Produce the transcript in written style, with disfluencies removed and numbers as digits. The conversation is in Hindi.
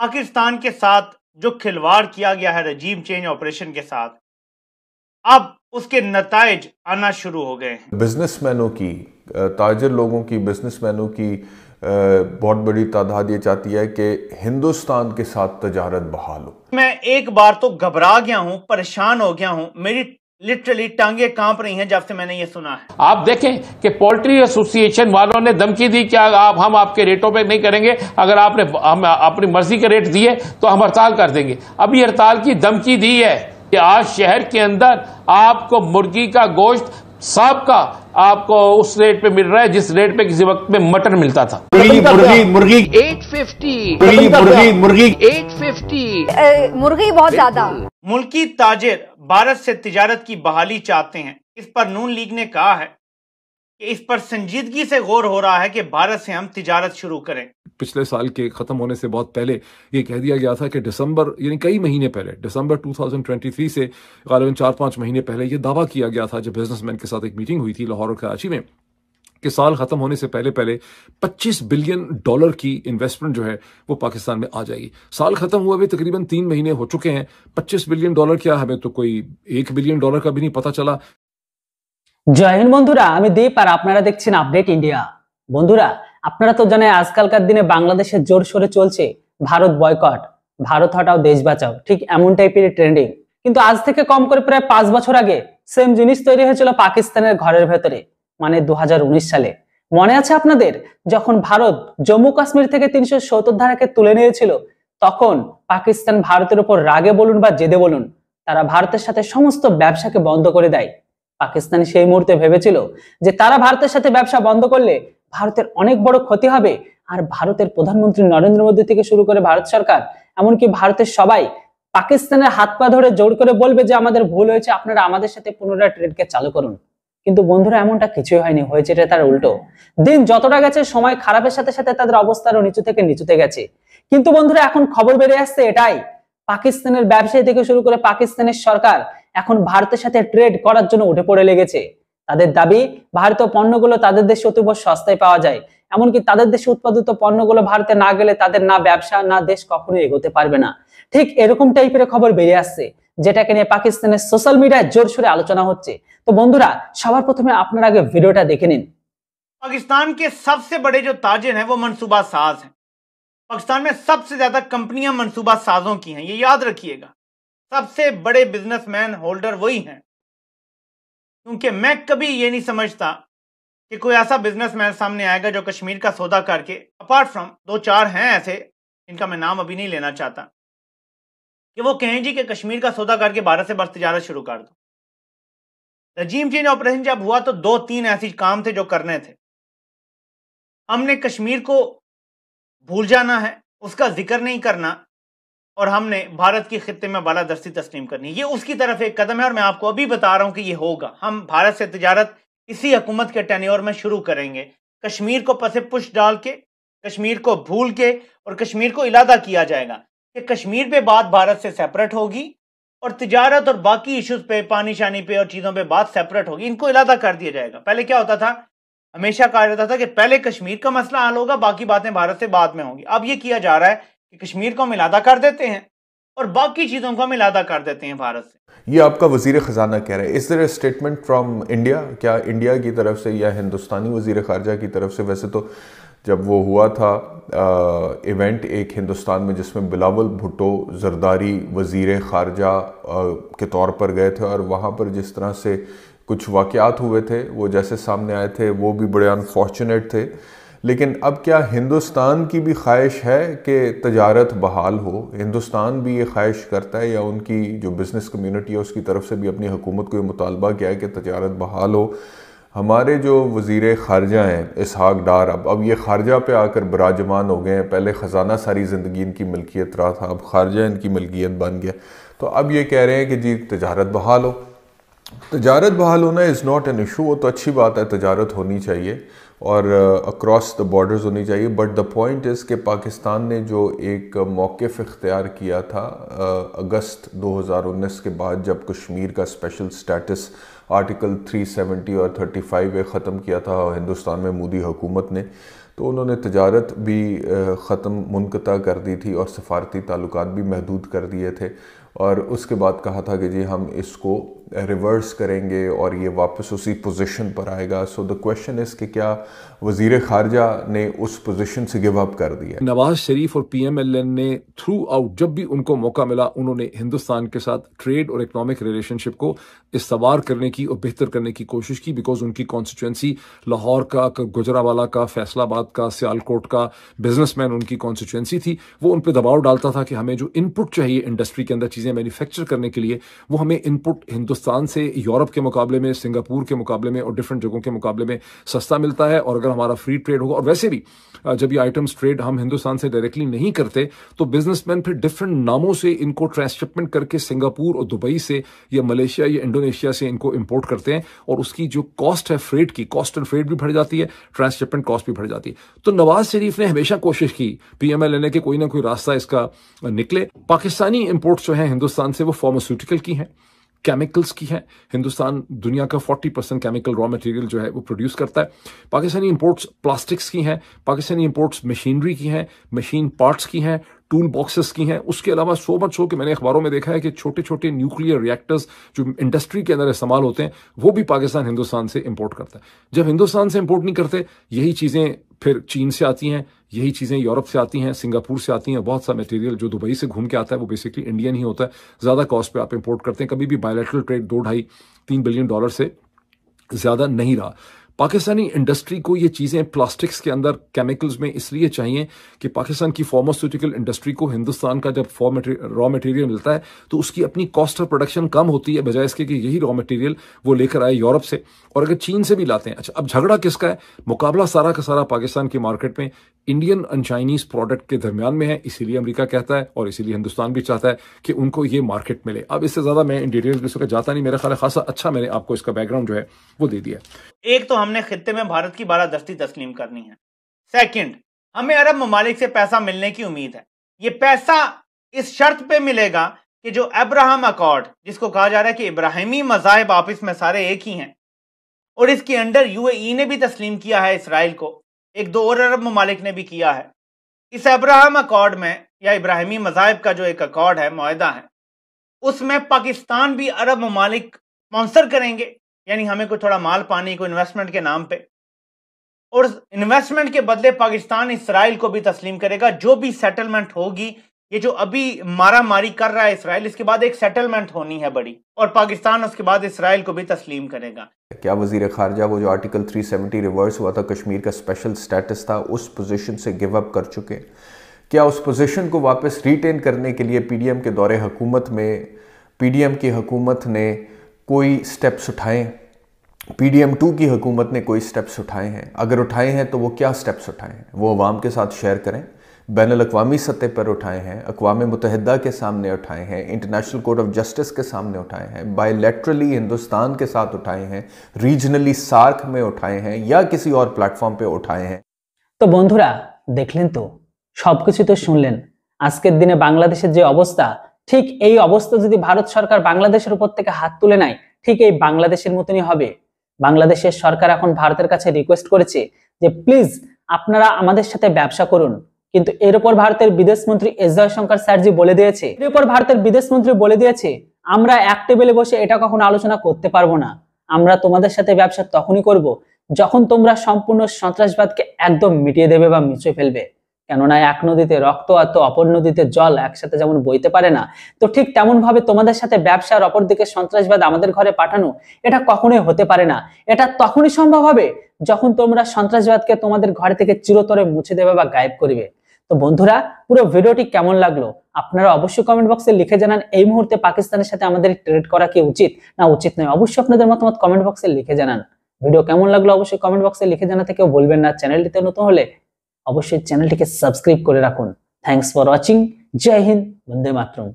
पाकिस्तान के साथ जो खिलवाड़ किया गया है रजीम चेंज ऑपरेशन के साथ, अब उसके नताइज आना शुरू हो गए हैं। बिजनेसमैनों की, ताजिर लोगों की, बिजनेसमैनों की बहुत बड़ी तादाद ये चाहती है कि हिंदुस्तान के साथ तजारत बहाल हो। मैं एक बार तो घबरा गया हूं, परेशान हो गया हूं, मेरी लिटरली टांगे कांप रही हैं जब से मैंने ये सुना है। आप देखें कि पोल्ट्री एसोसिएशन वालों ने धमकी दी कि हम आपके रेटों पे नहीं करेंगे, अगर आपने हम अपनी मर्जी के रेट दिए तो हम हड़ताल कर देंगे। अभी हड़ताल की धमकी दी है कि आज शहर के अंदर आपको मुर्गी का गोश्त साहब का आपको उस रेट पे मिल रहा है जिस रेट पे किसी वक्त में मटन मिलता था। मुर्गी 850 मुर्गी 850 मुर्गी बहुत ज्यादा। मुल्की ताजिर भारत से तिजारत की बहाली चाहते हैं। इस पर नून लीग ने कहा है कि इस पर संजीदगी से गौर हो रहा है कि भारत से हम तिजारत शुरू करें। पिछले साल के ख़त्म होने से बहुत पहले ये कह दिया गया था कि दिसंबर, यानी कई महीने पहले, दिसंबर 2023 से ग़ालिबन 4-5 महीने पहले ये दावा किया गया था जब बिजनेसमैन के साथ एक मीटिंग हुई थी लाहौर और कराची में कि साल ख़त्म होने से पहले 25 बिलियन डॉलर की इन्वेस्टमेंट जो है वो पाकिस्तान में आ जाएगी। साल ख़त्म हुए हुए तकरीबन 3 महीने हो चुके हैं। 25 बिलियन डॉलर क्या, हमें तो कोई 1 बिलियन डॉलर का भी नहीं पता चला। জয় হিন্দ বন্ধুরা, আমি দীপ আর আপনারা দেখছেন আপডেট ইন্ডিয়া। বন্ধুরা, আপনারা তো জানেন আজকালকার দিনে বাংলাদেশে জোর সোরে চলছে ভারত বয়কট, ভারত হটাও দেশ বাঁচাও, ঠিক এমন টাইপের ট্রেন্ডিং। কিন্তু আজ থেকে কম করে প্রায় 5 বছর আগে সেম জিনিস তৈরি হয়েছিল পাকিস্তানের ঘরের ভেতরে, মানে 2019 সালে। মনে আছে আপনাদের, যখন ভারত জম্মু কাশ্মীর থেকে 370 ধারাকে তুলে নিয়েছিল, তখন পাকিস্তান ভারতের উপর রাগে বলুন বা জেদে বলুন, তারা ভারতের সাথে সমস্ত ব্যবসাকে বন্ধ করে দেয়। পাকিস্তান সেই মুহূর্তে ভেবেছিল যে তারা ভারতের সাথে ব্যবসা বন্ধ করলে ভারতের অনেক বড় ক্ষতি হবে, আর ভারতের প্রধানমন্ত্রী নরেন্দ্র মোদী থেকে শুরু করে ভারত সরকার, এমনকি ভারতের সবাই পাকিস্তানের হাত পা ধরে জোর করে বলবে যে আমাদের ভুল হয়েছে, আপনারা আমাদের সাথে পুনরায় ট্রেডকে চালু করুন। কিন্তু বন্ধুরা, এমনটা কিছুই হয়নি, হয়েছে এটা তার উল্টো। দিন যতটা গেছে, সময় খারাপের সাথে সাথে তাদের অবস্থারও নিচু থেকে নিচুতে গেছে। কিন্তু বন্ধুরা, এখন খবর বেরিয়ে আসছে এটাই, পাকিস্তানের ব্যবসায়ী থেকে শুরু করে পাকিস্তানের সরকার এখন ভারতের সাথে ট্রেড করার জন্য উঠে পড়ে লেগেছে। তাদের দাবি ভারতীয় পণ্যগুলো তাদের দেশে অতীব সস্তায় পাওয়া যায়, এমনকি তাদের দেশে উৎপাদিত পণ্যগুলো ভারতে না গেলে তাদের না ব্যবসা না দেশ কখনো এগোতে পারবে না। ঠিক এরকম টাইপের খবর বেরিয়ে আসছে, যেটাকে নিয়ে পাকিস্তানের সোশ্যাল মিডিয়ায় জোরসোরে আলোচনা হচ্ছে। তো বন্ধুরা, সবার প্রথমে আপনারা আগে ভিডিওটা দেখে নিন। पाकिस्तान के सबसे बड़े जो ताजिर हैं वो मनसूबा साज हैं। पाकिस्तान में सबसे ज्यादा कंपनियां मनसूबा साजों की हैं, ये याद रखिएगा। सबसे बड़े बिजनेसमैन होल्डर वही हैं। क्योंकि मैं कभी ये नहीं समझता कि कोई ऐसा बिजनेसमैन सामने आएगा जो कश्मीर का सौदा करके, अपार्ट फ्रॉम 2-4 हैं ऐसे, इनका मैं नाम अभी नहीं लेना चाहता, कि वो कहें जी कि कश्मीर का सौदा करके भारत से बस तिजारत शुरू कर दो। रजीम चेंज ऑपरेशन जब हुआ तो 2-3 ऐसे काम थे जो करने थे। हमने कश्मीर को भूल जाना है, उसका जिक्र नहीं करना, और हमने भारत की खित्ते में बालादस्ती तस्लीम करनी। ये उसकी तरफ एक कदम है, और मैं आपको अभी बता रहा हूं कि ये होगा। हम भारत से तिजारत इसी हुकूमत के टेन्योर में शुरू करेंगे। कश्मीर को पसे पुश डाल के, कश्मीर को भूल के, और कश्मीर को इलादा किया जाएगा कि कश्मीर पे बात भारत से सेपरेट होगी, और तिजारत और बाकी इश्यूज पे, पानी शानी पे और चीज़ों पे बात सेपरेट होगी। इनको इलादा कर दिया जाएगा। पहले क्या होता था, हमेशा कहा जाता था कि पहले कश्मीर का मसला हल होगा, बाकी बातें भारत से बाद में होंगी। अब ये किया जा रहा है कि कश्मीर को हम इलादा कर देते हैं और बाकी चीज़ों को हम इलादा कर देते हैं भारत से। ये आपका वजीर ख़जाना कह रहे हैं। इस तरह स्टेटमेंट फ्रॉम इंडिया, क्या इंडिया की तरफ से या हिंदुस्तानी वजीर ख़ारजा की तरफ से? वैसे तो जब वो हुआ था इवेंट एक हिंदुस्तान में जिसमें बिलावल भुट्टो जरदारी वजीर ख़ारजा के तौर पर गए थे, और वहाँ पर जिस तरह से कुछ वाक़यात हुए थे वो जैसे सामने आए थे वो भी बड़े अनफॉर्चुनेट थे। लेकिन अब क्या हिंदुस्तान की भी ख्वाहिश है कि तजारत बहाल हो? हिंदुस्तान भी ये ख्वाहिश करता है, या उनकी जो बिज़नेस कम्युनिटी है उसकी तरफ से भी अपनी हुकूमत को ये मुतालबा किया है कि तजारत बहाल हो? हमारे जो वज़ीर ख़ारजा हैं इसहाक डार, अब ये ख़ारजा पे आकर बराजमान हो गए हैं। पहले ख़जाना सारी ज़िंदगी इनकी मिल्कियत रहा था, अब ख़ारजा इनकी मिल्कियत बन गया। तो अब ये कह रहे हैं कि जी तजारत बहाल हो। तजारत बहाल होना इज़ नॉट एन इशू, वो तो अच्छी बात है, तजारत होनी चाहिए और अक्रॉस द बॉर्डर्स होनी चाहिए। बट द पॉइंट इज़ कि पाकिस्तान ने जो एक मौक़िफ़ इख्तियार किया था अगस्त 2019 के बाद, जब कश्मीर का स्पेशल स्टेटस आर्टिकल 370 और 35 ख़त्म किया था हिंदुस्तान में मोदी हुकूमत ने, तो उन्होंने तजारत भी ख़त्म मुनक़ता कर दी थी और सफारती ताल्लुकात भी महदूद कर दिए थे, और उसके बाद कहा था कि जी हम इसको रिवर्स करेंगे और ये वापस उसी पोजीशन पर आएगा। सो द क्वेश्चन इज़ कि क्या वज़ीर ख़ारजा ने उस पोजीशन से गिव अप कर दिया? नवाज शरीफ और PMLN ने थ्रू आउट जब भी उनको मौका मिला उन्होंने हिंदुस्तान के साथ ट्रेड और इकोनॉमिक रिलेशनशिप को इस्तवार करने की और बेहतर करने की कोशिश की, बिकॉज उनकी कॉन्स्टिट्यूंसी लाहौर का, गुजरावाला का, फैसलाबाद का, सियालकोट का बिजनेसमैन उनकी कॉन्स्टिट्यूंसी थी। वो उन पर दबाव डालता था कि हमें जो इनपुट चाहिए इंडस्ट्री के अंदर चीज़ें मैन्युफैक्चर करने के लिए, वो हमें इनपुट हिंदुस्तान से यूरोप के मुकाबले में, सिंगापुर के मुकाबले में और डिफरेंट जगहों के मुकाबले में सस्ता मिलता है। और अगर हमारा फ्री ट्रेड होगा, और वैसे भी जब ये आइटम्स ट्रेड हम हिंदुस्तान से डायरेक्टली नहीं करते तो बिजनेसमैन फिर डिफरेंट नामों से इनको ट्रांसशिपमेंट करके सिंगापुर और दुबई से या मलेशिया या इंडोनेशिया से इनको इंपोर्ट करते हैं, और उसकी जो कॉस्ट है फ्रेट की, कॉस्ट एंड फ्रेट भी बढ़ जाती है, ट्रांसशिपमेंट कॉस्ट भी बढ़ जाती है। तो नवाज शरीफ ने हमेशा कोशिश की PMLN के कोई ना कोई रास्ता इसका निकले। पाकिस्तानी इंपोर्ट्स जो हैं हिंदुस्तान से वो फार्मास्यूटिकल की हैं, केमिकल्स की है। हिंदुस्तान दुनिया का 40% केमिकल रॉ मटेरियल जो है वो प्रोड्यूस करता है। पाकिस्तानी इंपोर्ट्स प्लास्टिक्स की हैं, पाकिस्तानी इंपोर्ट्स मशीनरी की हैं, मशीन पार्ट्स की हैं, टूल बॉक्सेस की हैं। उसके अलावा सो मच हो कि मैंने अखबारों में देखा है कि छोटे छोटे न्यूक्लियर रिएक्टर्स जो इंडस्ट्री के अंदर इस्तेमाल होते हैं वो भी पाकिस्तान हिंदुस्तान से इंपोर्ट करता है। जब हिंदुस्तान से इंपोर्ट नहीं करते, यही चीज़ें फिर चीन से आती हैं, यही चीज़ें यूरोप से आती हैं, सिंगापुर से आती हैं। बहुत सा मटेरियल जो दुबई से घूम के आता है वो बेसिकली इंडियन ही होता है, ज़्यादा कॉस्ट पे आप इंपोर्ट करते हैं। कभी भी बायलैटरल ट्रेड 2-2.5-3 बिलियन डॉलर से ज़्यादा नहीं रहा। पाकिस्तानी इंडस्ट्री को ये चीज़ें प्लास्टिक्स के अंदर, केमिकल्स में इसलिए चाहिए कि पाकिस्तान की फार्मास्यूटिकल इंडस्ट्री को हिंदुस्तान का जब रॉ मटेरियल मिलता है तो उसकी अपनी कॉस्ट ऑफ प्रोडक्शन कम होती है, बजाय इसके कि यही रॉ मटेरियल वो लेकर आए यूरोप से, और अगर चीन से भी लाते हैं। अच्छा, अब झगड़ा किसका है? मुकाबला सारा का सारा पाकिस्तान की मार्केट में इंडियन एंड चाइनीज प्रोडक्ट के दरमियान में है। इसीलिए अमेरिका कहता है और इसीलिए हिंदुस्तान भी चाहता है कि उनको ये मार्केट मिले। अब इससे ज़्यादा मैं इन डिटेल्स में इसको जाता नहीं, मेरा ख्याल है खासा अच्छा मैंने आपको इसका बैकग्राउंड जो है वो दे दिया। एक तो हमने खित्ते में भारत की बालादस्ती तस्लीम करनी है। सेकंड, हमें अरब ममालिक से पैसा मिलने की उम्मीद है। ये पैसा इस शर्त पे मिलेगा कि जो अब्राहम अकॉर्ड, जिसको कहा जा रहा है कि इब्राहिमी मज़ाहिब आपस में सारे एक ही हैं, और इसके अंडर UAE ने भी तस्लीम किया है इसराइल को, 1-2 और अरब ममालिक ने भी किया है। इस अब्राहम अकॉर्ड में या इब्राहिमी मज़ाहिब का जो एक अकॉर्ड है, मुआहदा है, उसमें पाकिस्तान भी अरब ममालिक स्पॉन्सर करेंगे, यानी हमें कोई थोड़ा माल पानी, कोई इन्वेस्टमेंट के नाम पे, और इन्वेस्टमेंट के बदले पाकिस्तान इसराइल को भी तस्लीम करेगा। जो भी सेटलमेंट होगी, ये जो अभी मारा मारी कर रहा है इसराइल, इसके बाद एक सेटलमेंट होनी है बड़ी, और पाकिस्तान उसके बाद इसराइल को भी तस्लीम करेगा। क्या वज़ीर ख़ारजा वो जो आर्टिकल 370 रिवर्स हुआ था, कश्मीर का स्पेशल स्टेटस था, उस पोजीशन से गिव अप कर चुके? क्या उस पोजीशन को वापस रिटेन करने के लिए PDM के दौरे हुकूमत में PDM की हुकूमत ने कोई स्टेप्स उठाए? PDM 2 की हुकूमत ने कोई स्टेप्स उठाए हैं? अगर उठाए हैं तो वो क्या स्टेप्स उठाए हैं वो अवाम के साथ शेयर करें। बैनुल-अक़वामी सतह पर उठाए हैं, अक़वाम मुत्तहिदा के सामने उठाए हैं, इंटरनेशनल कोर्ट ऑफ जस्टिस के सामने उठाए हैं, बायलैटरली हिंदुस्तान के साथ उठाए हैं, रीजनली सार्क में उठाए हैं, या किसी और प्लेटफॉर्म पे उठाए हैं। तो बंधुरा देखलें तो सबकिछु तो सुनलें। आजकेर दिने बांग्लादेशेर जे अवस्था, ठीक এই অবস্থা যদি ভারত সরকার বাংলাদেশের উপর থেকে হাত তুলে নেয়, ঠিক এই বাংলাদেশের মতনই হবে। বাংলাদেশের সরকার এখন ভারতের কাছে রিকোয়েস্ট করেছে যে প্লিজ আপনারা আমাদের সাথে ব্যবসা করুন, কিন্তু এর উপর ভারতের বিদেশমন্ত্রী এস জয়শঙ্কর স্যারজি বলে দিয়েছে, এর উপর ভারতের বিদেশমন্ত্রী বলে দিয়েছে আমরা এক টেবিলে বসে এটা কখনো আলোচনা করতে পারবো না। আমরা তোমাদের সাথে ব্যবসা তখনই করব যখন তোমরা সম্পূর্ণ সন্ত্রাসবাদকে একদম মিটিয়ে দেবে বা মুছে ফেলবে। কেননা এক নদীতে রক্ত আর তো অপর নদীতে জল একসাথে যেমন বইতে পারে না, তো ঠিক তেমন ভাবে তোমাদের সাথে ব্যবসা আর অপর দিকে সন্ত্রাসবাদ আমাদের ঘরে পাঠানো এটা কখনোই হতে পারে না। এটা তখনই সম্ভব হবে যখন তোমরা সন্ত্রাসবাদকে তোমাদের ঘর থেকে চিরতরে মুছে দেবে বা গায়েব করবে। তো বন্ধুরা, পুরো ভিডিওটি কেমন লাগলো আপনারা অবশ্যই কমেন্ট বক্সে লিখে জানান। এই মুহূর্তে পাকিস্তানের সাথে আমাদের ট্রেড করা কি উচিত না উচিত নয়, অবশ্যই আপনাদের মতামত কমেন্ট বক্সে লিখে জানান। ভিডিও কেমন লাগলো অবশ্যই কমেন্ট বক্সে লিখে জানাতে কেউ বলবেন না। চ্যানেলটিতে নতুন হলে অবশ্যই চ্যানেলটিকে সাবস্ক্রাইব করে রাখুন। Thanks for watching. জয় হিন্দ, বন্দে মাতরম।